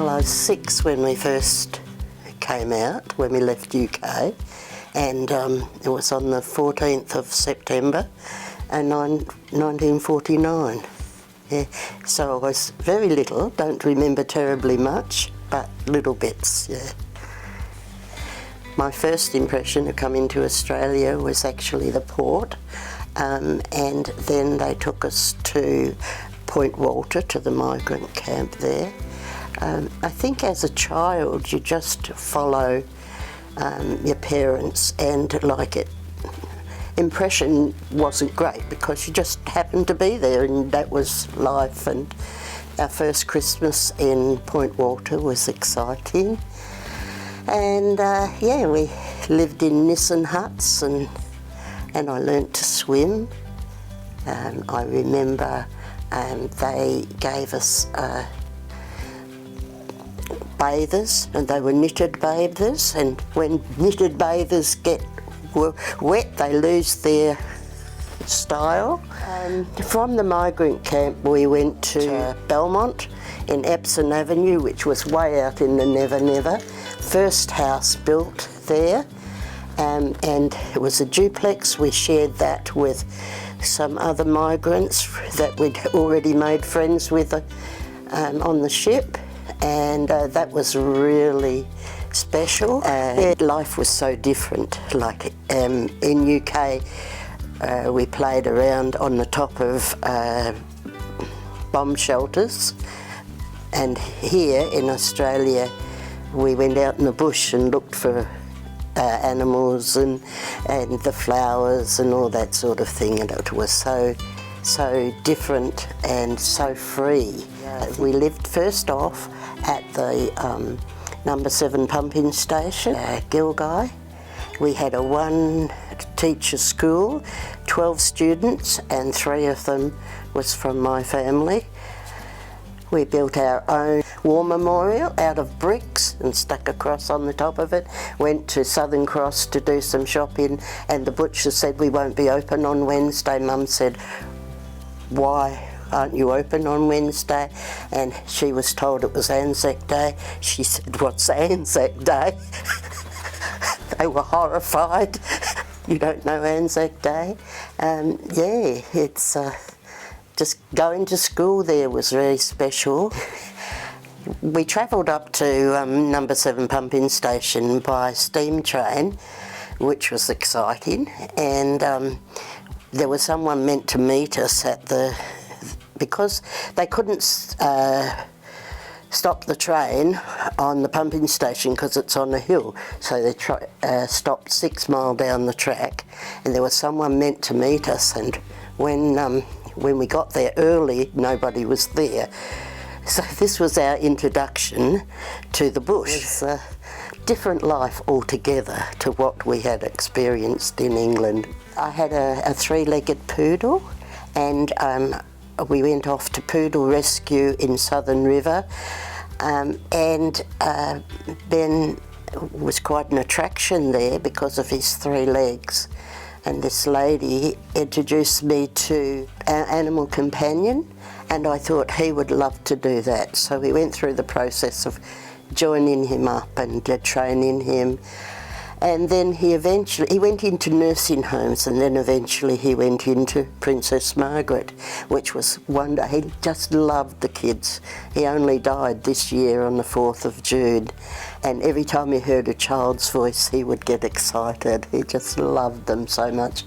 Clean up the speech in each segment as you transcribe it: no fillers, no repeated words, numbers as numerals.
Well, I was 6 when we first came out, when we left UK, and it was on the 14th of September in 1949. Yeah. So I was very little, don't remember terribly much, but little bits, yeah. My first impression of coming to Australia was actually the port, and then they took us to Point Walter, to the migrant camp there. I think as a child you just follow your parents, and impression wasn't great because you just happened to be there and that was life. And our first Christmas in Point Walter was exciting. And yeah, we lived in Nissen huts and I learnt to swim. I remember they gave us bathers, and they were knitted bathers, and when knitted bathers get wet they lose their style. From the migrant camp we went to Belmont in Epsom Avenue, which was way out in the Never Never. First house built there, and it was a duplex. We shared that with some other migrants that we'd already made friends with on the ship, and that was really special. Life was so different. Like in UK, we played around on the top of bomb shelters, and here in Australia we went out in the bush and looked for animals and the flowers and all that sort of thing, and it was so different and so free. We lived first off at the number 7 pumping station, Gilgai. We had a 1-teacher school, 12 students, and 3 of them was from my family. We built our own war memorial out of bricks and stuck a cross on the top of it. Went to Southern Cross to do some shopping, and the butcher said we won't be open on Wednesday. Mum said, why aren't you open on Wednesday? And she was told it was Anzac Day. She said, what's Anzac Day? They were horrified. You don't know Anzac Day? Yeah, it's just going to school there was very special. We travelled up to number 7 pumping station by steam train, which was exciting, and there was someone meant to meet us at because they couldn't stop the train on the pumping station because it's on a hill, so they stopped 6 miles down the track, and there was someone meant to meet us, and when we got there early nobody was there. So this was our introduction to the bush. It was a different life altogether to what we had experienced in England. I had a 3-legged poodle, and we went off to Poodle Rescue in Southern River, and Ben was quite an attraction there because of his 3 legs. And this lady introduced me to our animal companion, and I thought he would love to do that. So we went through the process of joining him up and training him. And then he went into nursing homes, and then eventually he went into Princess Margaret, which was wonderful. He just loved the kids. He only died this year on the 4th of June. And every time he heard a child's voice, he would get excited. He just loved them so much.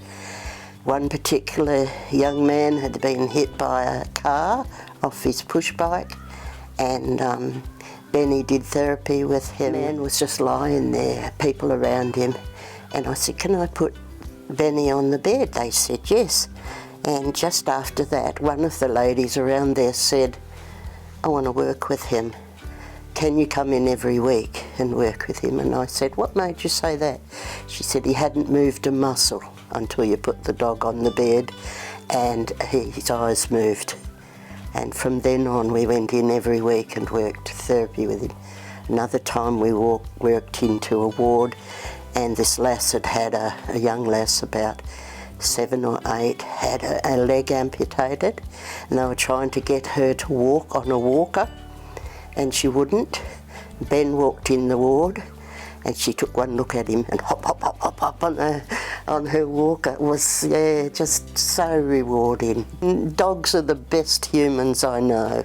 One particular young man had been hit by a car off his push bike, and Benny did therapy with him. The man was just lying there, people around him, and I said, can I put Benny on the bed? They said yes. And just after that, one of the ladies around there said, I want to work with him. Can you come in every week and work with him? And I said, what made you say that? She said he hadn't moved a muscle until you put the dog on the bed, and his eyes moved. And from then on we went in every week and worked therapy with him. Another time we worked into a ward, and this lass had a young lass about 7 or 8, had a leg amputated, and they were trying to get her to walk on a walker. and she wouldn't. Ben walked in the ward and she took one look at him and hop, hop, hop, hop, hop on her walker. It was, yeah, just so rewarding. Dogs are the best humans I know.